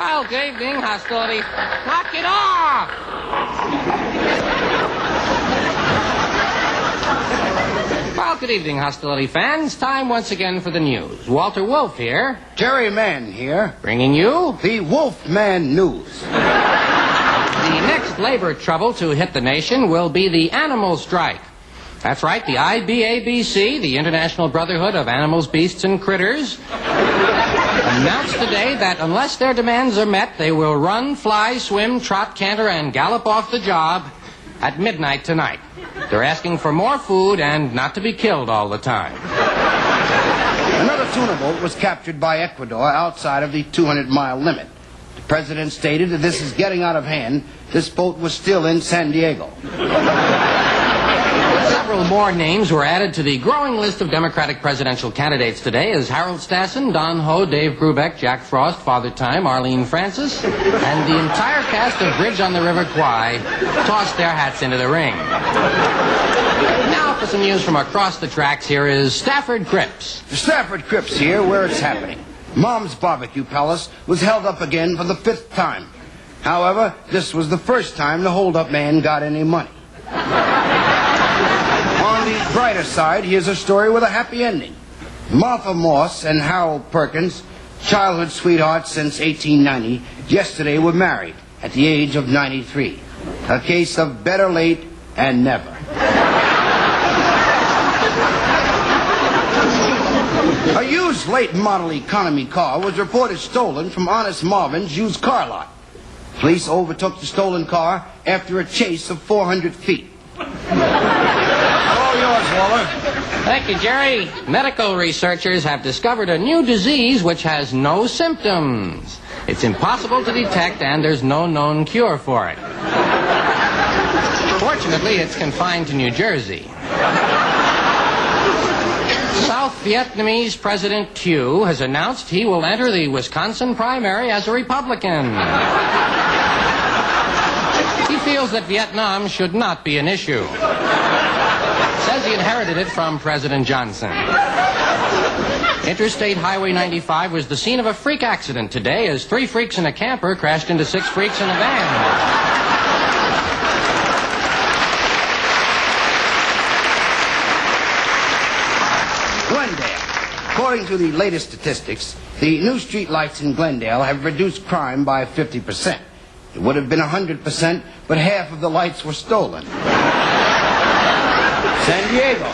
Well, good evening, hostility. Knock it off! Well, good evening, hostility fans. Time once again for the news. Walter Wolf here. Jerry Mann here. Bringing you the Wolfman News. The next labor trouble to hit the nation will be the animal strike. That's right, the IBABC, the International Brotherhood of Animals, Beasts, and Critters, announced today that unless their demands are met, they will run, fly, swim, trot, canter, and gallop off the job at midnight tonight. They're asking for more food and not to be killed all the time. Another tuna boat was captured by Ecuador outside of the 200-mile limit. The president stated that this is getting out of hand. This boat was still in San Diego. Several more names were added to the growing list of Democratic presidential candidates today as Harold Stassen, Don Ho, Dave Brubeck, Jack Frost, Father Time, Arlene Francis, and the entire cast of Bridge on the River Kwai tossed their hats into the ring. Now for some news from across the tracks, here is Stafford Cripps. Stafford Cripps here, where it's happening. Mom's Barbecue Palace was held up again for the 5th time. However, this was the first time the hold-up man got any money. On the brighter side, here's a story with a happy ending. Martha Moss and Harold Perkins, childhood sweethearts since 1890, yesterday were married at the age of 93. A case of better late and never. A used late model economy car was reported stolen from Honest Marvin's used car lot. Police overtook the stolen car after a chase of 400 feet. All yours, Waller. Thank you, Jerry. Medical researchers have discovered a new disease which has no symptoms. It's impossible to detect, and there's no known cure for it. Fortunately, it's confined to New Jersey. South Vietnamese President Thieu has announced he will enter the Wisconsin primary as a Republican. He feels that Vietnam should not be an issue. Says he inherited it from President Johnson. Interstate Highway 95 was the scene of a freak accident today as 3 freaks in a camper crashed into 6 freaks in a van. Glendale. According to the latest statistics, the new street lights in Glendale have reduced crime by 50%. It would have been 100%, but half of the lights were stolen. San Diego.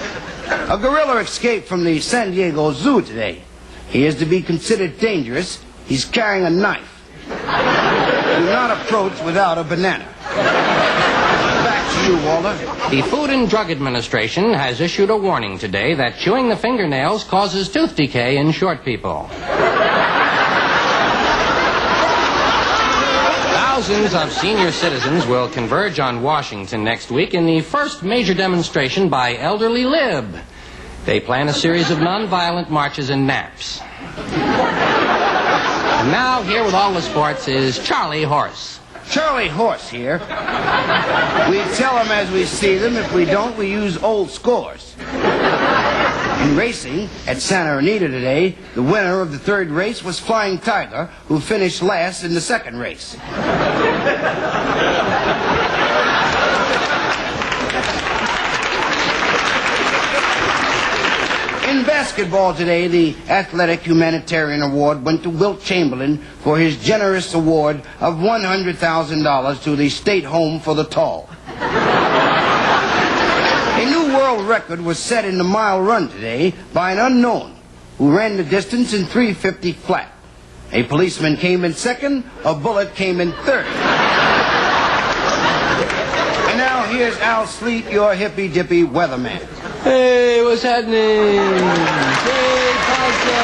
A gorilla escaped from the San Diego Zoo today. He is to be considered dangerous. He's carrying a knife. Do not approach without a banana. Back to you, Walter. The Food and Drug Administration has issued a warning today that chewing the fingernails causes tooth decay in short people. Thousands of senior citizens will converge on Washington next week in the first major demonstration by Elderly Lib. They plan a series of nonviolent marches and naps. And now, here with all the sports is Charlie Horse. Charlie Horse here. We tell them as we see them. If we don't, we use old scores. In racing, at Santa Anita today, the winner of the 3rd race was Flying Tiger, who finished last in the 2nd race. In basketball today, the Athletic Humanitarian Award went to Wilt Chamberlain for his generous award of $100,000 to the State Home for the Tall. A new world record was set in the mile run today by an unknown who ran the distance in 3:50 flat. A policeman came in 2nd, a bullet came in 3rd. And now here's Al Sleet, your hippy dippy weatherman. Hey, what's happening? Hey, pasa.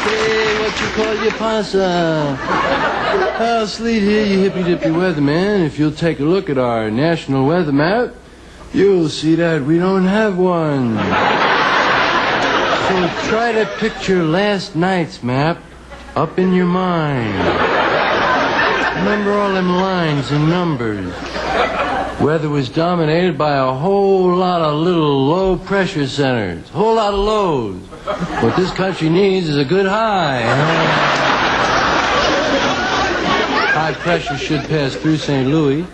Hey, what you call your pasa? Al Sleet here, you hippy dippy weatherman. If you'll take a look at our national weather map, you'll see that we don't have one. So try to picture last night's map up in your mind. Remember all them lines and numbers. Weather was dominated by a whole lot of little low-pressure centers. A whole lot of lows. What this country needs is a good high. high pressure should pass through St. Louis.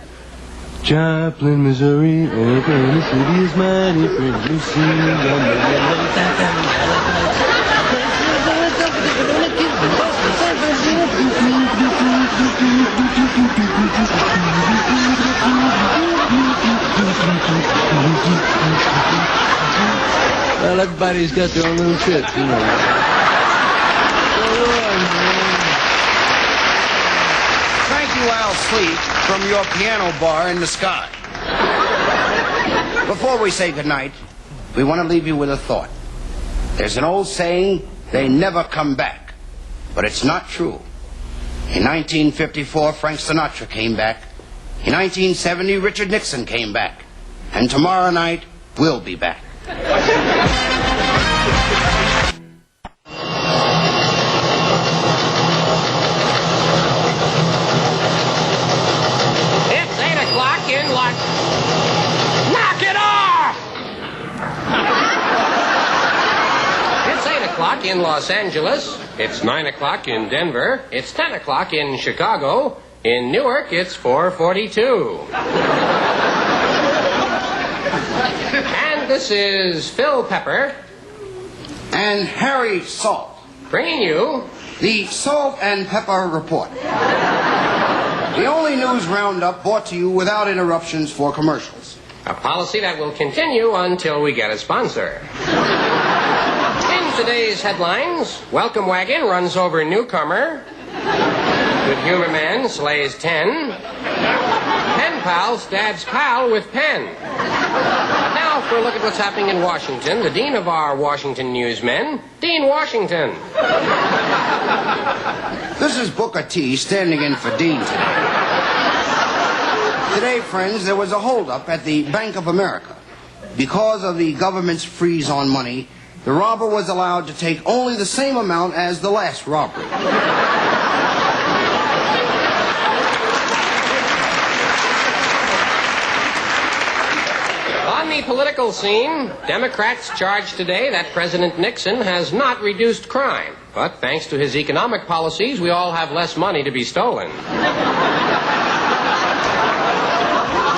Joplin, Missouri, Oklahoma City is mighty pretty. You see, well, everybody's got their own little trip, you know. Thank you, Al Sleep, from your piano bar in the sky. Before we say goodnight, we want to leave you with a thought. There's an old saying, they never come back. But it's not true. In 1954, Frank Sinatra came back. In 1970, Richard Nixon came back. And tomorrow night, we'll be back. It's 8 o'clock in Los... Knock it off! It's 8 o'clock in Los Angeles. It's 9 o'clock in Denver. It's 10 o'clock in Chicago. In Newark, it's 4:42. And this is Phil Pepper And Harry Salt, bringing you the Salt and Pepper Report. The only news roundup brought to you without interruptions for commercials. a policy that will continue until we get a sponsor. In today's headlines, Welcome Wagon runs over newcomer. Good Humor Man slays 10. Pen Pal stabs Pal with pen. Now for a look at what's happening in Washington, the dean of our Washington newsmen, Dean Washington. This is Booker T standing in for Dean today. Today, friends, there was a holdup at the Bank of America. Because of the government's freeze on money, the robber was allowed to take only the same amount as the last robbery. On the political scene, Democrats charged today that President Nixon has not reduced crime. But thanks to his economic policies, we all have less money to be stolen.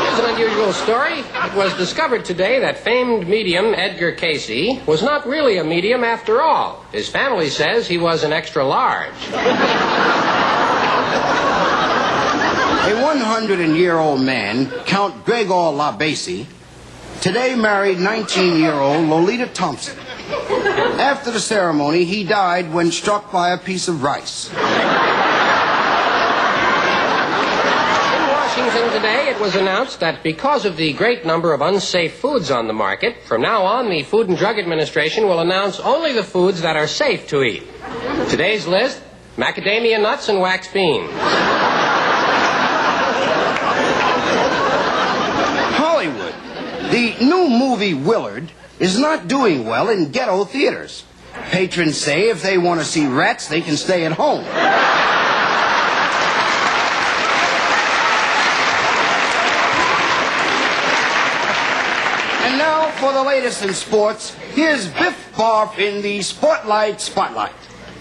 Here's an unusual story. It was discovered today that famed medium Edgar Casey was not really a medium after all. His family says he was an extra large. A 100-year-old man, Count Gregor LaBasie, today married 19-year-old Lolita Thompson. After the ceremony, he died when struck by a piece of rice. In Washington today, it was announced that because of the great number of unsafe foods on the market, from now on, the Food and Drug Administration will announce only the foods that are safe to eat. Today's list, macadamia nuts and wax beans. Hollywood. The new movie Willard is not doing well in ghetto theaters. Patrons say if they want to see rats, they can stay at home. And now for the latest in sports, here's Biff Barf in the Spotlight Spotlight.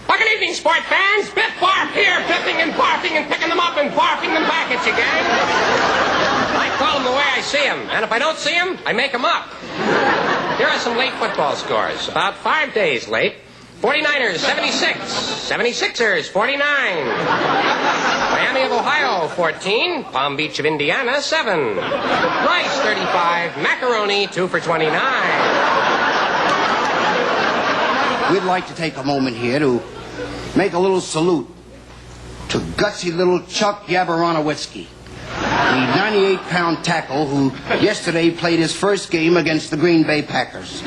Well, good evening, sport fans. Biff Barf here, biffing and barfing and picking them up and barfing them back at you, gang. I call them the way I see them, and if I don't see them, I make them up. Here are some late football scores. About 5 days late. 49ers, 76. 76ers, 49. Miami of Ohio, 14. Palm Beach of Indiana, 7. Rice, 35. Macaroni, 2 for 29. We'd like to take a moment here to make a little salute to gutsy little Chuck Yabaronowitsky, the 98-pound tackle who yesterday played his first game against the Green Bay Packers.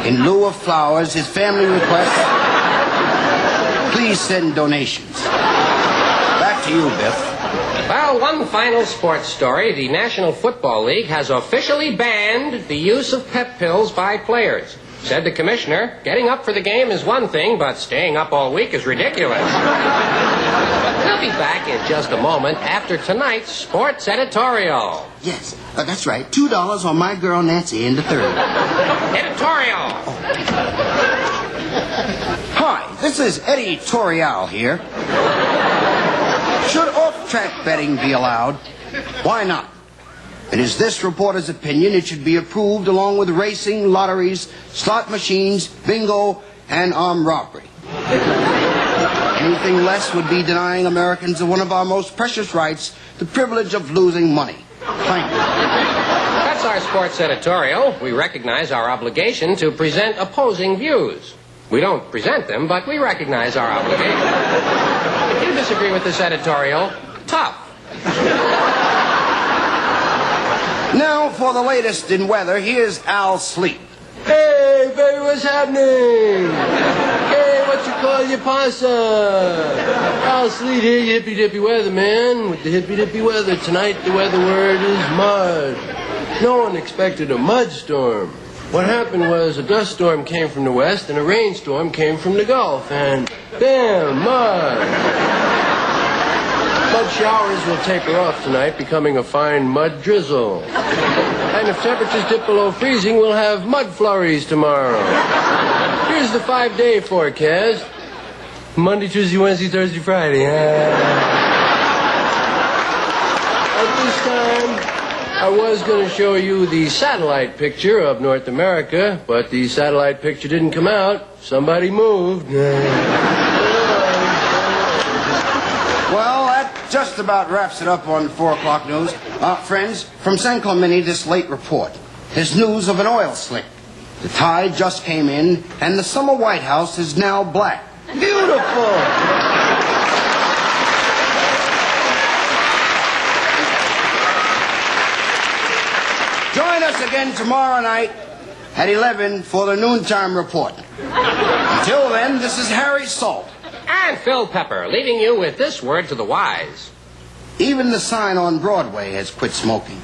In lieu of flowers, his family requests, please send donations. Back to you, Biff. Well, one final sports story. The National Football League has officially banned the use of pep pills by players. Said the commissioner, getting up for the game is one thing, but staying up all week is ridiculous. We'll be back in just a moment after tonight's sports editorial. Yes, that's right. $2 on my girl Nancy in the third. Editorial. Hi, this is Eddie Torial here. track betting be allowed? Why not? It is this reporter's opinion it should be approved along with racing, lotteries, slot machines, bingo, and armed robbery. Anything less would be denying Americans of one of our most precious rights, the privilege of losing money. Thank you. That's our sports editorial. We recognize our obligation to present opposing views. We don't present them, but we recognize our obligation. If you disagree with this editorial, tough. Now, for the latest in weather, here's Al Sleep. Hey, baby, what's happening? Hey, what you call your pasta? I'll sleep here, you hippy dippy weather, man. With the hippy dippy weather, tonight the weather word is mud. No one expected a mud storm. What happened was a dust storm came from the west and a rainstorm came from the Gulf, and bam, mud. Mud showers will taper off tonight, becoming a fine mud drizzle. And if temperatures dip below freezing, we'll have mud flurries tomorrow. Here's the 5-day forecast. Monday, Tuesday, Wednesday, Thursday, Friday. At this time, I was going to show you the satellite picture of North America, but the satellite picture didn't come out. Somebody moved. Well, that just about wraps it up on 4 o'clock news. Friends, from San Clemente, this late report. There's news of an oil slick. The tide just came in, and the summer White House is now black. Beautiful! Join us again tomorrow night at 11 for the noontime report. Until then, this is Harry Salt. And Phil Pepper, leaving you with this word to the wise. Even the sign on Broadway has quit smoking.